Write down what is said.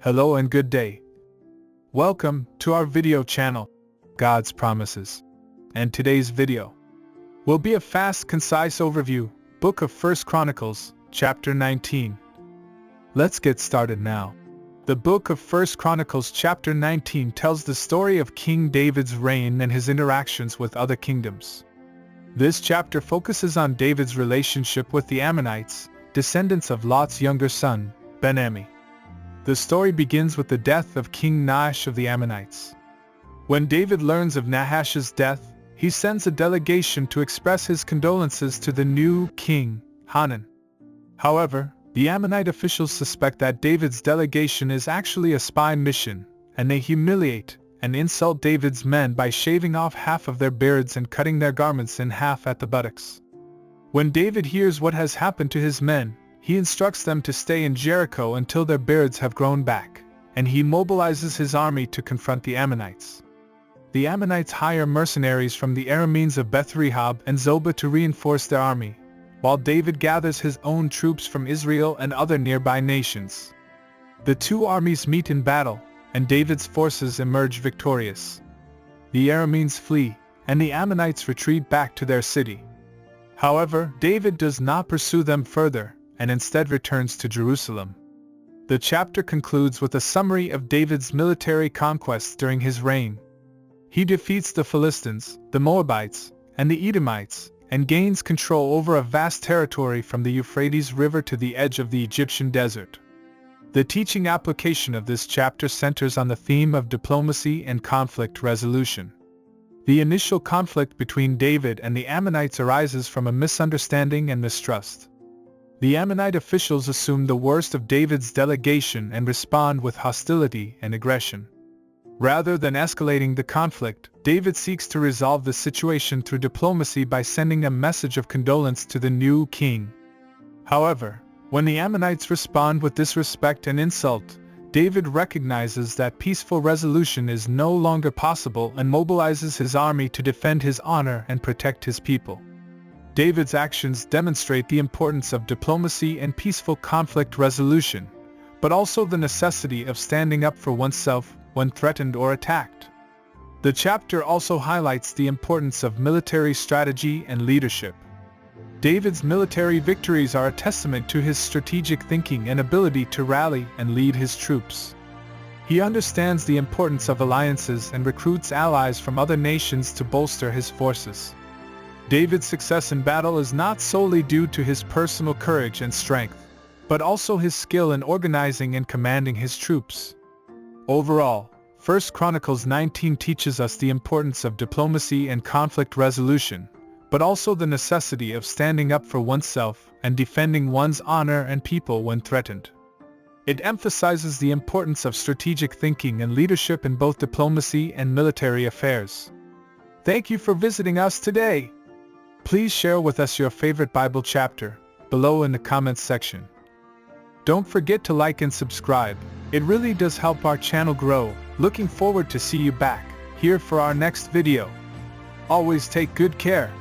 Hello and good day. Welcome to our video channel, God's Promises. And today's video will be a fast, concise overview, Book of 1 Chronicles, Chapter 19. Let's get started now. The Book of 1 Chronicles Chapter 19 tells the story of King David's reign and his interactions with other kingdoms. This chapter focuses on David's relationship with the Ammonites, descendants of Lot's younger son, Ben-ammi. The story begins with the death of King Nahash of the Ammonites. When David learns of Nahash's death, he sends a delegation to express his condolences to the new king, Hanun. However, the Ammonite officials suspect that David's delegation is actually a spy mission, and they humiliate and insult David's men by shaving off half of their beards and cutting their garments in half at the buttocks. When David hears what has happened to his men, he instructs them to stay in Jericho until their beards have grown back, and he mobilizes his army to confront the Ammonites. The Ammonites hire mercenaries from the Arameans of Beth-rehob and Zobah to reinforce their army, while David gathers his own troops from Israel and other nearby nations. The two armies meet in battle, and David's forces emerge victorious. The Arameans flee, and the Ammonites retreat back to their city. However, David does not pursue them further, and instead returns to Jerusalem. The chapter concludes with a summary of David's military conquests during his reign. He defeats the Philistines, the Moabites, and the Edomites, and gains control over a vast territory from the Euphrates River to the edge of the Egyptian desert. The teaching application of this chapter centers on the theme of diplomacy and conflict resolution. The initial conflict between David and the Ammonites arises from a misunderstanding and mistrust. The Ammonite officials assume the worst of David's delegation and respond with hostility and aggression. Rather than escalating the conflict, David seeks to resolve the situation through diplomacy by sending a message of condolence to the new king. However, when the Ammonites respond with disrespect and insult, David recognizes that peaceful resolution is no longer possible and mobilizes his army to defend his honor and protect his people. David's actions demonstrate the importance of diplomacy and peaceful conflict resolution, but also the necessity of standing up for oneself when threatened or attacked. The chapter also highlights the importance of military strategy and leadership. David's military victories are a testament to his strategic thinking and ability to rally and lead his troops. He understands the importance of alliances and recruits allies from other nations to bolster his forces. David's success in battle is not solely due to his personal courage and strength, but also his skill in organizing and commanding his troops. Overall, 1 Chronicles 19 teaches us the importance of diplomacy and conflict resolution, but also the necessity of standing up for oneself and defending one's honor and people when threatened. It emphasizes the importance of strategic thinking and leadership in both diplomacy and military affairs. Thank you for visiting us today. Please share with us your favorite Bible chapter below in the comments section. Don't forget to like and subscribe. It really does help our channel grow. Looking forward to see you back here for our next video. Always take good care.